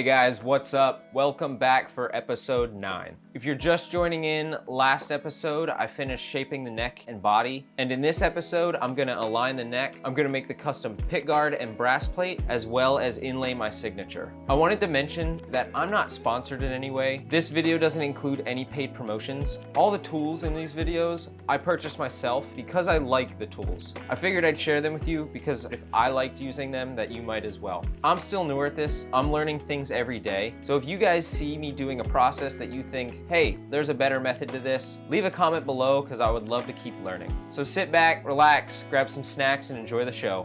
Hey guys, what's up? Welcome back for episode 9. If you're just joining in, last episode I finished shaping the neck and body, and in this episode I'm gonna align the neck, I'm gonna make the custom pick guard and brass plate, as well as inlay my signature. I wanted to mention that I'm not sponsored in any way. This video doesn't include any paid promotions. All the tools in these videos I purchased myself because I like the tools. I figured I'd share them with you because if I liked using them, that you might as well. I'm still newer at this. I'm learning things every day. So if you guys see me doing a process that you think, hey, there's a better method to this, leave a comment below because I would love to keep learning. So sit back, relax, grab some snacks, and enjoy the show.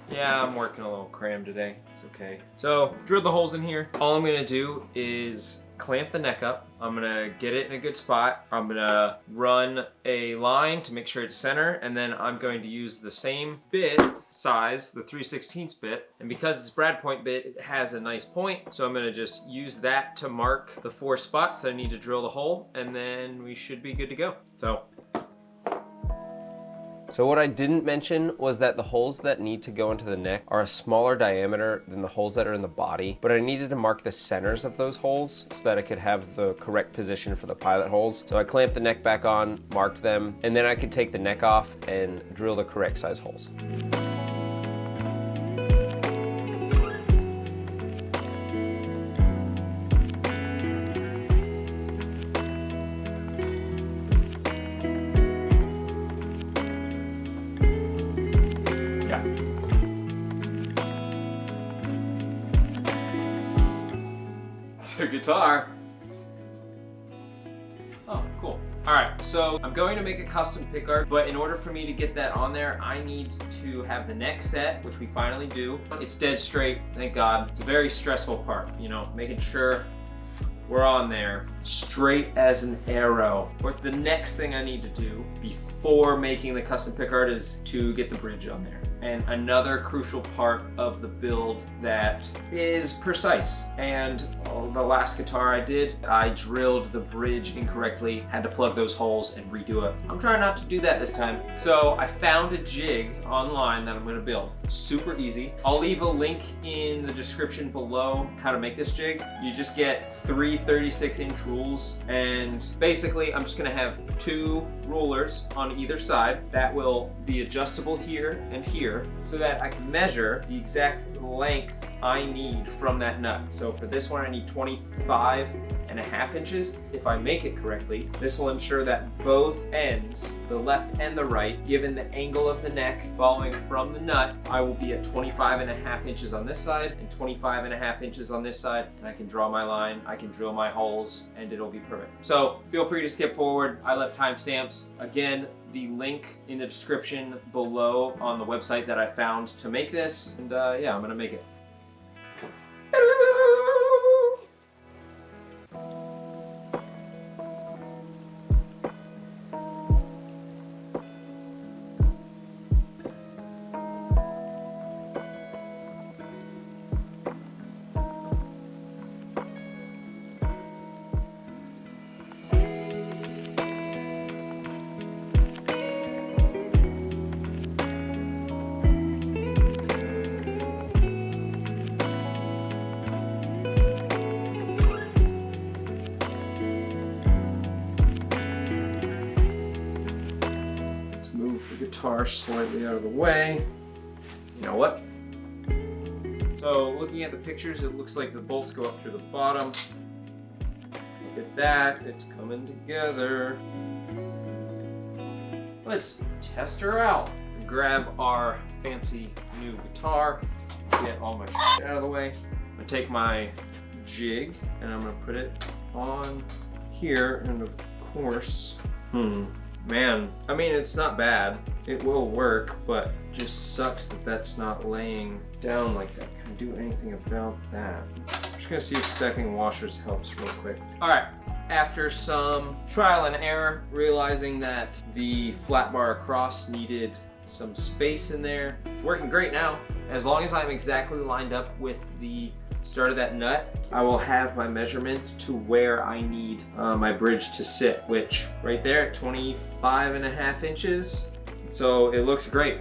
Yeah, I'm working a little cram today. It's okay. So, drilled the holes in here. All I'm gonna do is clamp the neck up. I'm gonna get it in a good spot. I'm gonna run a line to make sure it's center, and then I'm going to use the same bit size, the 3/16 bit, and because it's brad point bit, it has a nice point, so I'm gonna just use that to mark the 4 spots that I need to drill the hole, and then we should be good to go. So what I didn't mention was that the holes that need to go into the neck are a smaller diameter than the holes that are in the body, but I needed to mark the centers of those holes so that I could have the correct position for the pilot holes. So I clamped the neck back on, marked them, and then I could take the neck off and drill the correct size holes. It's a guitar. Oh, cool. All right, so I'm going to make a custom pick guard, but in order for me to get that on there, I need to have the neck set, which we finally do. It's dead straight, thank God. It's a very stressful part, you know, making sure we're on there straight as an arrow. But the next thing I need to do before making the custom pick guard is to get the bridge on there. And another crucial part of the build that is precise. And the last guitar I did, I drilled the bridge incorrectly, had to plug those holes and redo it. I'm trying not to do that this time. So I found a jig online that I'm gonna build. Super easy. I'll leave a link in the description below how to make this jig. You just get 3 36-inch rules, and basically I'm just gonna have 2 rulers on either side that will be adjustable here and here so that I can measure the exact length I need from that nut. So for this one I need 25.5 inches. If I make it correctly, this will ensure that both ends, the left and the right, given the angle of the neck following from the nut, I will be at 25.5 inches on this side and 25.5 inches on this side, and I can draw my line, I can drill my holes, and it'll be perfect. So feel free to skip forward. I left timestamps. Again, the link in the description below on the website that I found to make this, and yeah, I'm gonna make it. guitar slightly out of the way. You know what? So looking at the pictures, it looks like the bolts go up through the bottom. Look at that, it's coming together. Let's test her out. Grab our fancy new guitar, get all my shit out of the way. I'm gonna take my jig and I'm gonna put it on here, and of course, man, I mean, it's not bad. It will work, but just sucks that that's not laying down like that. Can I do anything about that? I'm just gonna see if stacking washers helps real quick. All right, after some trial and error, realizing that the flat bar across needed some space in there, it's working great now. As long as I'm exactly lined up with the start of that nut, I will have my measurement to where I need my bridge to sit, which right there at 25.5 inches. So it looks great.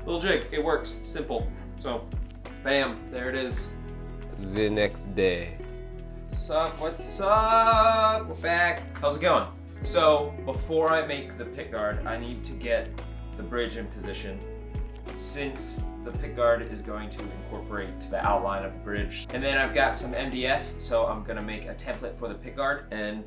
Little jig, it works, simple. So bam, there it is. The next day. What's up, what's up? We're back. How's it going? So before I make the pick guard, I need to get the bridge in position, since the pick guard is going to incorporate the outline of the bridge. And then I've got some MDF, so I'm gonna make a template for the pick guard, and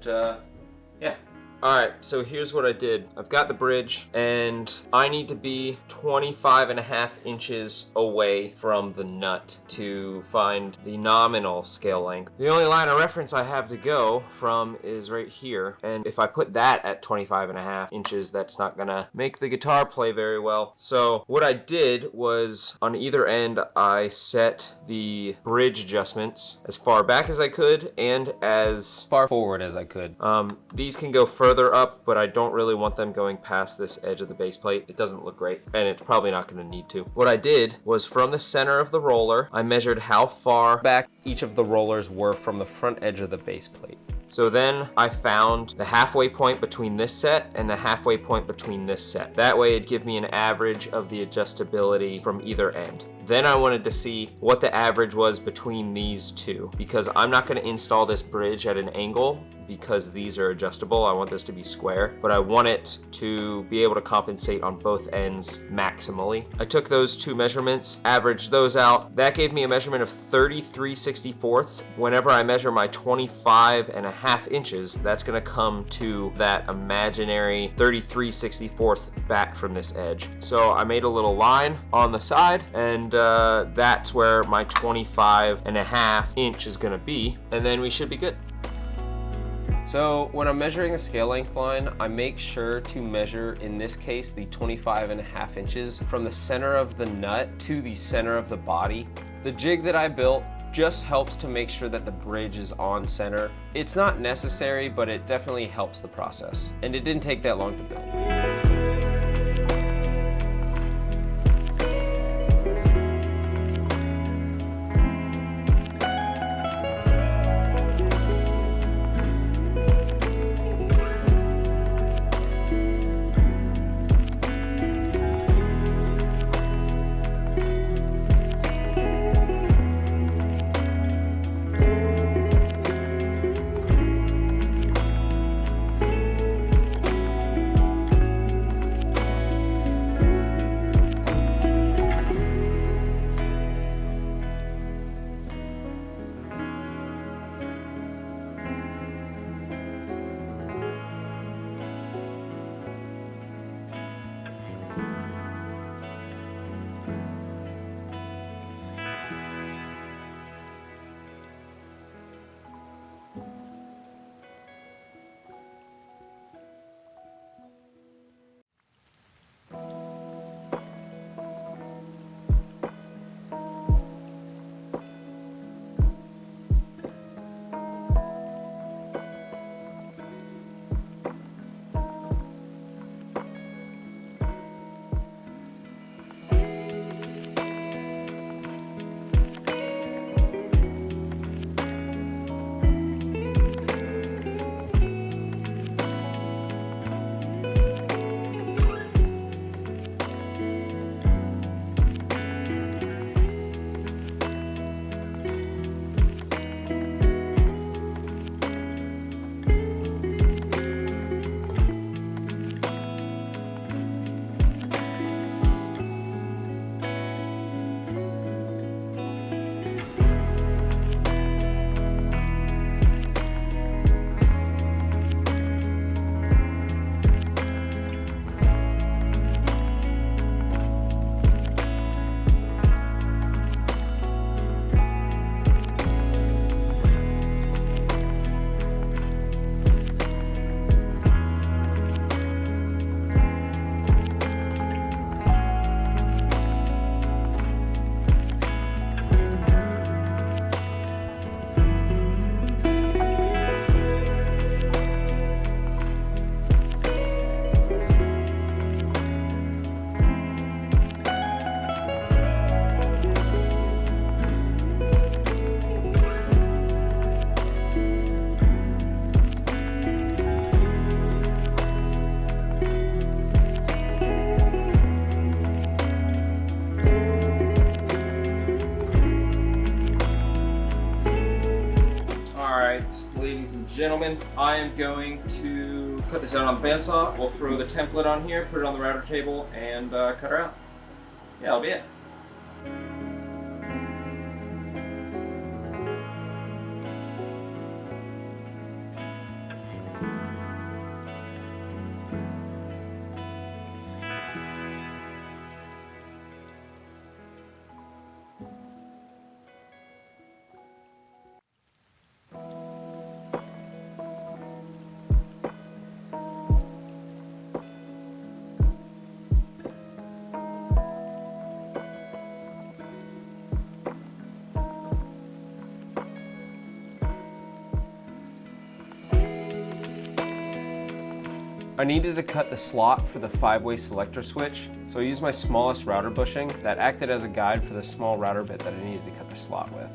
yeah. All right, so here's what I did. I've got the bridge, and I need to be 25.5 inches away from the nut to find the nominal scale length. The only line of reference I have to go from is right here, and if I put that at 25.5 inches, that's not gonna make the guitar play very well. So what I did was, on either end, I set the bridge adjustments as far back as I could and as Far forward as I could. These can go further up, but I don't really want them going past this edge of the base plate. It doesn't look great, and it's probably not going to need to. What I did was, from the center of the roller, I measured how far Back each of the rollers were from the front edge of the base plate. So then I found the halfway point between this set and the halfway point between this set. That way it'd give me an average of the adjustability from either end. Then I wanted to see what the average was between these two, because I'm not going to install this bridge at an angle because these are adjustable. I want this to be square, but I want it to be able to compensate on both ends maximally. I took those two measurements, averaged those out. That gave me a measurement of 33/64. Whenever I measure my 25.5 inches, that's gonna come to that imaginary 33/64 back from this edge. So I made a little line on the side, and that's where my 25.5 inch is gonna be, and then we should be good. So when I'm measuring the scale length line, I make sure to measure, in this case, the 25.5 inches from the center of the nut to the center of the body. The jig that I built just helps to make sure that the bridge is on center. It's not necessary, but it definitely helps the process. And it didn't take that long to build. right, ladies and gentlemen, I am going to cut this out on the bandsaw. We'll throw the template on here, put it on the router table, and cut her out. Yeah, that'll be it. I needed to cut the slot for the 5-way selector switch, so I used my smallest router bushing that acted as a guide for the small router bit that I needed to cut the slot with.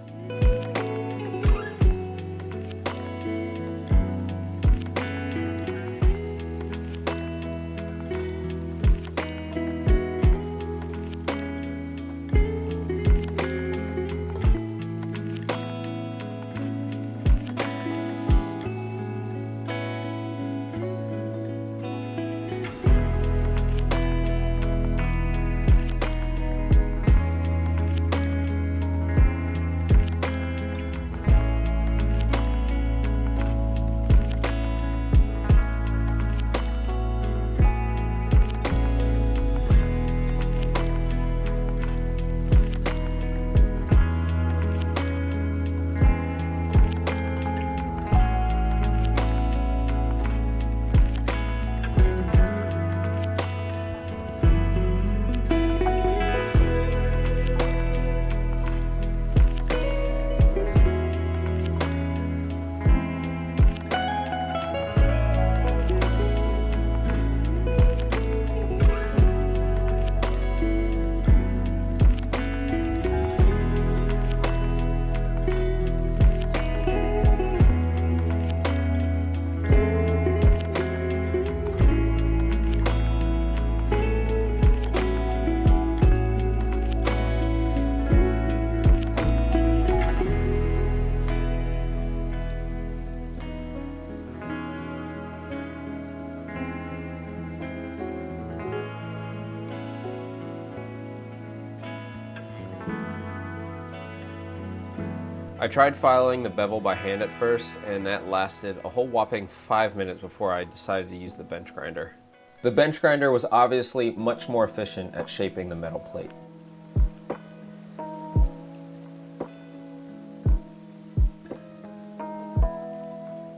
I tried filing the bevel by hand at first, and that lasted a whole whopping 5 minutes before I decided to use the bench grinder. The bench grinder was obviously much more efficient at shaping the metal plate.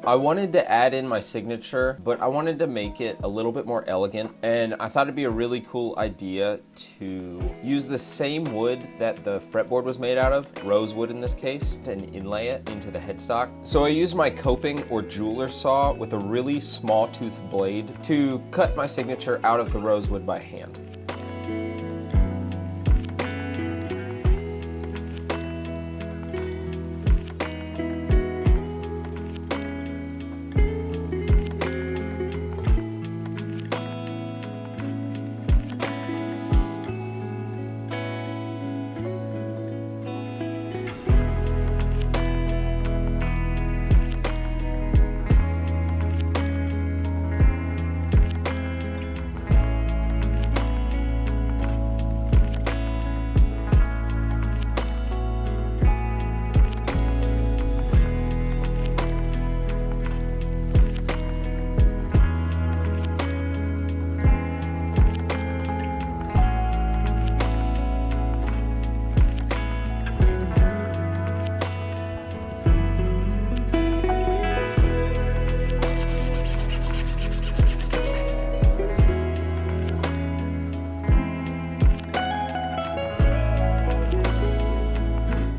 I wanted to add in my signature, but I wanted to make it a little bit more elegant, and I thought it'd be a really cool idea to use the same wood that the fretboard was made out of, rosewood in this case, and inlay it into the headstock. So I used my coping or jeweler saw with a really small tooth blade to cut my signature out of the rosewood by hand.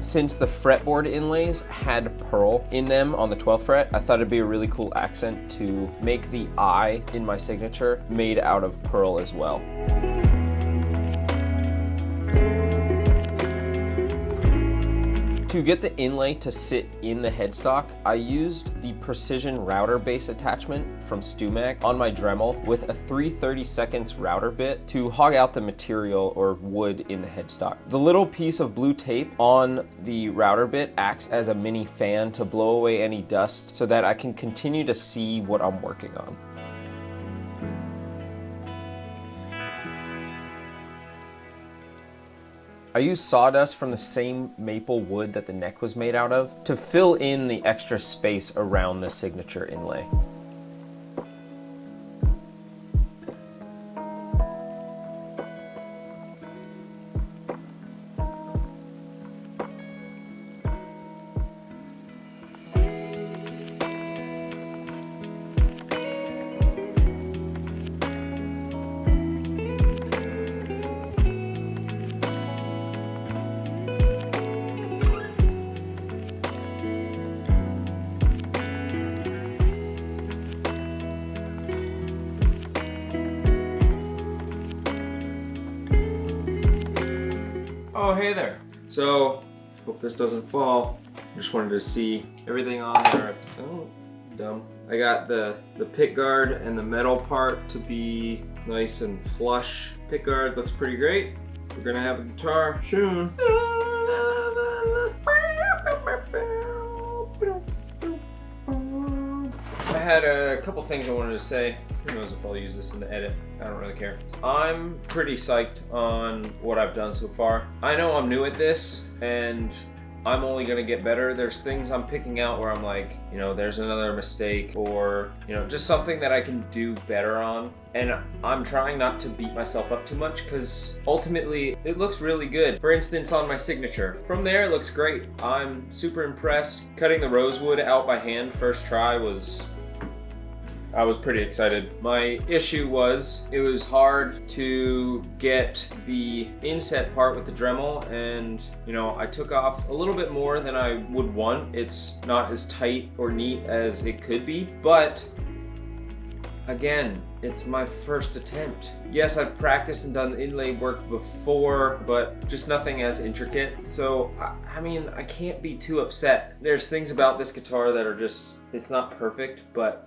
Since the fretboard inlays had pearl in them on the 12th fret, I thought it'd be a really cool accent to make the I in my signature made out of pearl as well. To get the inlay to sit in the headstock, I used the precision router base attachment from Stewmac on my Dremel with a 3/32 router bit to hog out the material or wood in the headstock. The little piece of blue tape on the router bit acts as a mini fan to blow away any dust so that I can continue to see what I'm working on. I used sawdust from the same maple wood that the neck was made out of to fill in the extra space around the signature inlay. Oh, hey there. So, hope this doesn't fall. Just wanted to see everything on there. Oh, dumb. I got the pick guard and the metal part to be nice and flush. Pick guard looks pretty great. We're gonna have a guitar soon. I had a couple things I wanted to say. Who knows if I'll use this in the edit. I don't really care. I'm pretty psyched on what I've done so far. I know I'm new at this and I'm only gonna get better. There's things I'm picking out where I'm like, you know, there's another mistake or, you know, just something that I can do better on. And I'm trying not to beat myself up too much because ultimately it looks really good. For instance, on my signature. From there, it looks great. I'm super impressed. Cutting the rosewood out by hand first try I was pretty excited. My issue was it was hard to get the inset part with the Dremel and, you know, I took off a little bit more than I would want. It's not as tight or neat as it could be, but again, it's my first attempt. Yes, I've practiced and done inlay work before, but just nothing as intricate. So, I mean, I can't be too upset. There's things about this guitar that are just, it's not perfect, but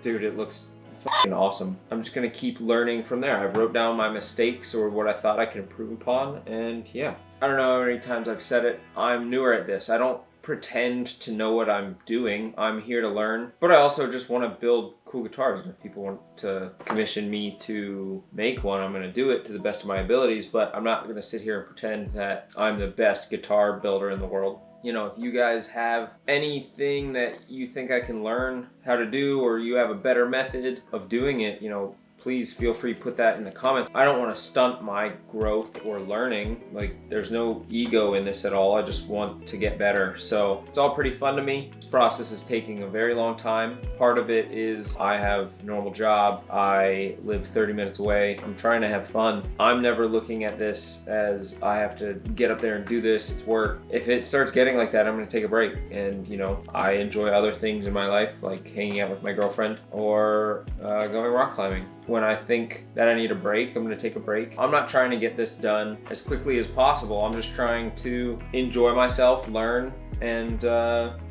dude, it looks fucking awesome. I'm just gonna keep learning from there. I wrote down my mistakes or what I thought I could improve upon, and yeah. I don't know how many times I've said it. I'm newer at this. I don't pretend to know what I'm doing. I'm here to learn, but I also just want to build cool guitars. And if people want to commission me to make one, I'm gonna do it to the best of my abilities, but I'm not gonna sit here and pretend that I'm the best guitar builder in the world. You know, if you guys have anything that you think I can learn how to do, or you have a better method of doing it, you know, please feel free to put that in the comments. I don't want to stunt my growth or learning. Like, there's no ego in this at all. I just want to get better. So it's all pretty fun to me. This process is taking a very long time. Part of it is I have a normal job. I live 30 minutes away. I'm trying to have fun. I'm never looking at this as I have to get up there and do this. It's work. If it starts getting like that, I'm going to take a break. And, you know, I enjoy other things in my life, like hanging out with my girlfriend or going rock climbing. When I think that I need a break, I'm gonna take a break. I'm not trying to get this done as quickly as possible. I'm just trying to enjoy myself, learn, and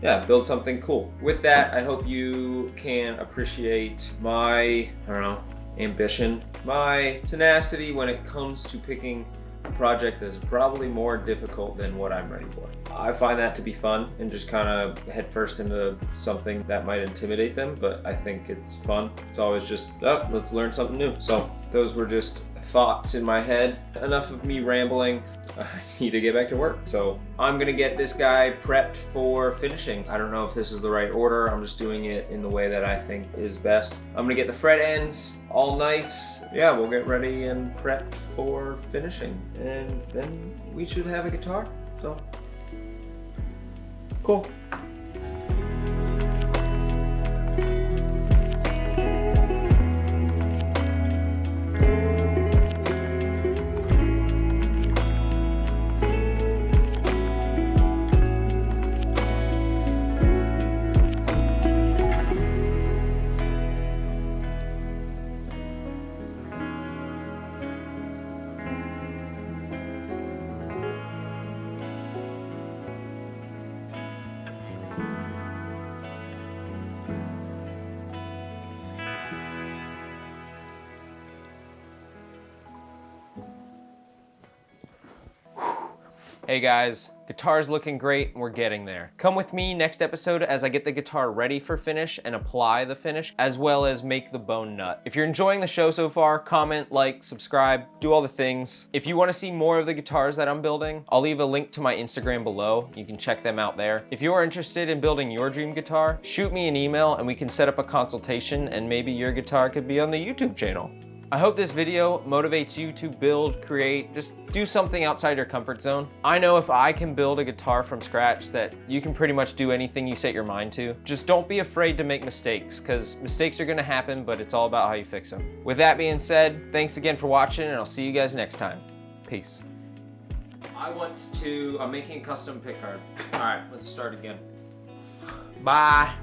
yeah, build something cool. With that, I hope you can appreciate my, I don't know, ambition, my tenacity when it comes to picking a project that's probably more difficult than what I'm ready for. I find that to be fun and just kind of head first into something that might intimidate them, but I think it's fun. It's always just, oh, let's learn something new. So those were just thoughts in my head. Enough of me rambling. I need to get back to work. So I'm gonna get this guy prepped for finishing. I don't know if this is the right order. I'm just doing it in the way that I think is best. I'm gonna get the fret ends all nice. Yeah, we'll get ready and prepped for finishing. And then we should have a guitar. So, cool. Hey guys, guitar's looking great, we're getting there. Come with me next episode as I get the guitar ready for finish and apply the finish, as well as make the bone nut. If you're enjoying the show so far, comment, like, subscribe, do all the things. If you want to see more of the guitars that I'm building, I'll leave a link to my Instagram below. You can check them out there. If you are interested in building your dream guitar, shoot me an email and we can set up a consultation and maybe your guitar could be on the YouTube channel. I hope this video motivates you to build, create, just do something outside your comfort zone. I know if I can build a guitar from scratch that you can pretty much do anything you set your mind to. Just don't be afraid to make mistakes, because mistakes are gonna happen, but it's all about how you fix them. With that being said, thanks again for watching and I'll see you guys next time. Peace. I'm making a custom pick guard. All right, let's start again. Bye.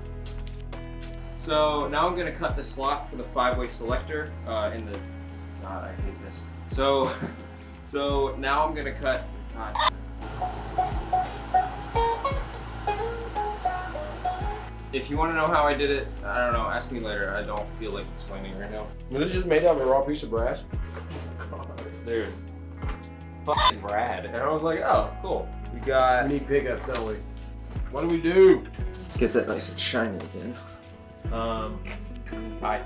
So now I'm gonna cut the slot for the 5-way selector God, I hate this. So now I'm gonna cut, God. If you wanna know how I did it, I don't know, ask me later. I don't feel like explaining right now. Was this just made out of a raw piece of brass? God, dude. Fucking rad. And I was like, oh, cool. We got, We need pickups, don't we? What do we do? let's get that nice and shiny again. Bye.